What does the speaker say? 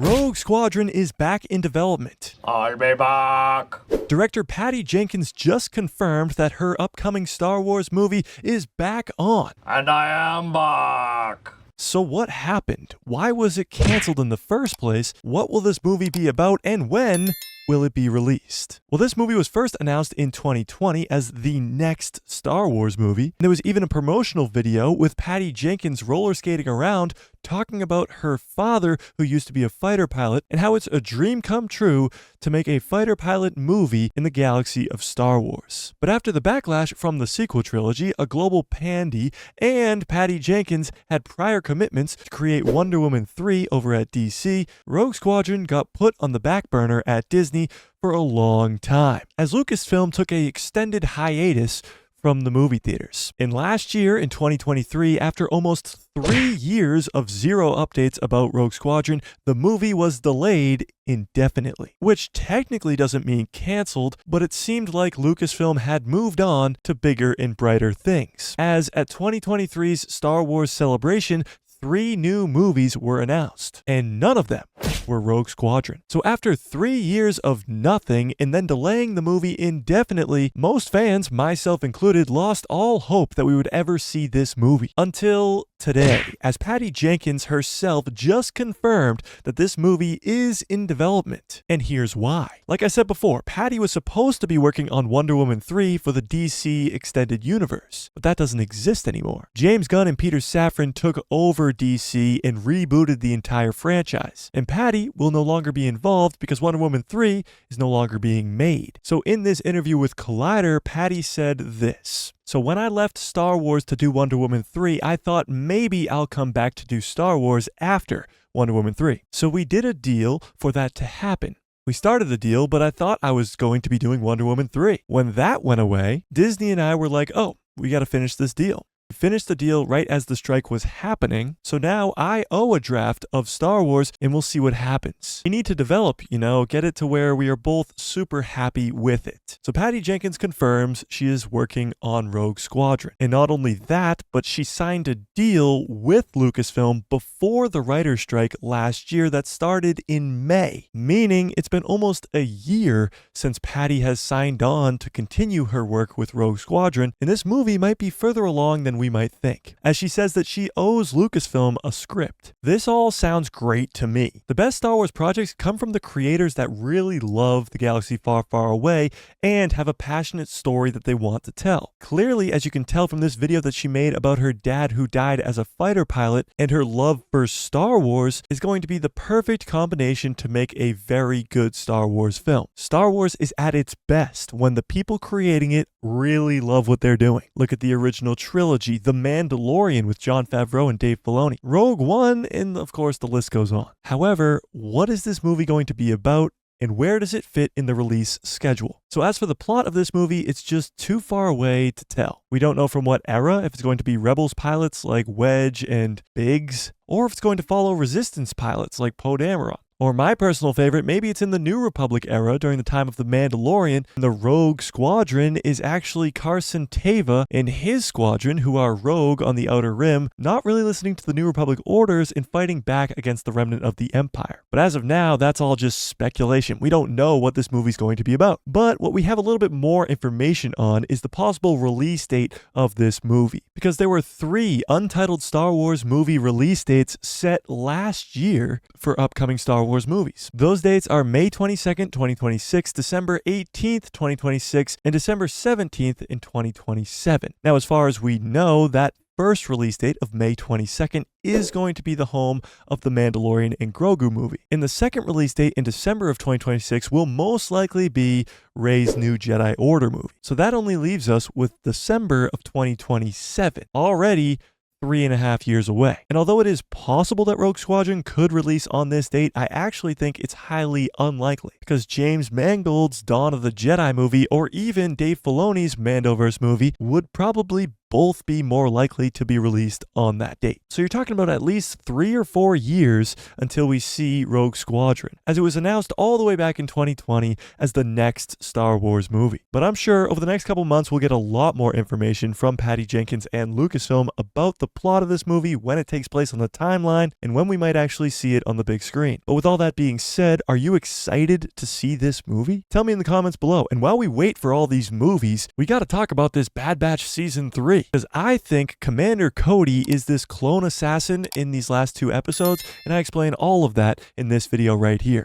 Rogue Squadron is back in development. I'll be back. Director Patty Jenkins just confirmed that her upcoming Star Wars movie is back on. And I am back. So what happened? Why was it canceled in the first place? What will this movie be about, and when will it be released? Well, this movie was first announced in 2020 as the next Star Wars movie. And there was even a promotional video with Patty Jenkins roller skating around talking about her father, who used to be a fighter pilot, and how it's a dream come true to make a fighter pilot movie in the galaxy of Star Wars. But after the backlash from the sequel trilogy, a global pandy, and Patty Jenkins had prior commitments to create Wonder Woman 3 over at DC, Rogue Squadron got put on the back burner at Disney for a long time, as Lucasfilm took an extended hiatus from the movie theaters. And last year, in 2023, after almost 3 years of zero updates about Rogue Squadron, the movie was delayed indefinitely, which technically doesn't mean canceled, but it seemed like Lucasfilm had moved on to bigger and brighter things. As at 2023's Star Wars Celebration, 3 new movies were announced, and none of them were Rogue Squadron. So after 3 years of nothing and then delaying the movie indefinitely, most fans, myself included, lost all hope that we would ever see this movie. Until today, as Patty Jenkins herself just confirmed that this movie is in development. And here's why. Like I said before, Patty was supposed to be working on Wonder Woman 3 for the DC Extended Universe, but that doesn't exist anymore. James Gunn and Peter Safran took over DC and rebooted the entire franchise, and Patty will no longer be involved because Wonder Woman 3 is no longer being made. So in this interview with Collider, Patty said this: "So when I left Star Wars to do Wonder Woman 3, I thought maybe I'll come back to do Star Wars after Wonder Woman 3. So we did a deal for that to happen. We started the deal, but I thought I was going to be doing Wonder Woman 3. When that went away, Disney and I were like, oh, we got to finish this deal. We finished the deal right as the strike was happening, so now I owe a draft of Star Wars and we'll see what happens. We need to develop, get it to where we are both super happy with it." So Patty Jenkins confirms she is working on Rogue Squadron. And not only that, but she signed a deal with Lucasfilm before the writer's strike last year that started in May, meaning it's been almost a year since Patty has signed on to continue her work with Rogue Squadron, and this movie might be further along than we might think, as she says that she owes Lucasfilm a script. This all sounds great to me. The best Star Wars projects come from the creators that really love the galaxy far, far away and have a passionate story that they want to tell. Clearly, as you can tell from this video that she made about her dad who died as a fighter pilot, and her love for Star Wars is going to be the perfect combination to make a very good Star Wars film. Star Wars is at its best when the people creating it really love what they're doing. Look at the original trilogy, The Mandalorian with Jon Favreau and Dave Filoni, Rogue One, and of course the list goes on. However, what is this movie going to be about, and where does it fit in the release schedule? So as for the plot of this movie, it's just too far away to tell. We don't know from what era, if it's going to be Rebels pilots like Wedge and Biggs, or if it's going to follow Resistance pilots like Poe Dameron. Or my personal favorite, maybe it's in the New Republic era during the time of the Mandalorian, and the Rogue Squadron is actually Carson Teva and his squadron, who are rogue on the Outer Rim, not really listening to the New Republic orders and fighting back against the remnant of the Empire. But as of now, that's all just speculation. We don't know what this movie's going to be about. But what we have a little bit more information on is the possible release date of this movie, because there were 3 untitled Star Wars movie release dates set last year for upcoming Star Wars movies. Those dates are May 22nd, 2026, December 18th, 2026, and December 17th in 2027. Now, as far as we know, that first release date of May 22nd is going to be the home of the Mandalorian and Grogu movie. And the second release date in December of 2026 will most likely be Rey's New Jedi Order movie. So that only leaves us with December of 2027. Already 3.5 years away. And although it is possible that Rogue Squadron could release on this date, I actually think it's highly unlikely, because James Mangold's Dawn of the Jedi movie, or even Dave Filoni's Mandoverse movie, would probably both be more likely to be released on that date. So you're talking about at least 3 or 4 years until we see Rogue Squadron, as it was announced all the way back in 2020 as the next Star Wars movie. But I'm sure over the next couple months we'll get a lot more information from Patty Jenkins and Lucasfilm about the plot of this movie, when it takes place on the timeline, and when we might actually see it on the big screen. But with all that being said, are you excited to see this movie? Tell me in the comments below. And while we wait for all these movies, we got to talk about this Bad Batch Season 3, because I think Commander Cody is this clone assassin in these last 2 episodes, and I explain all of that in this video right here.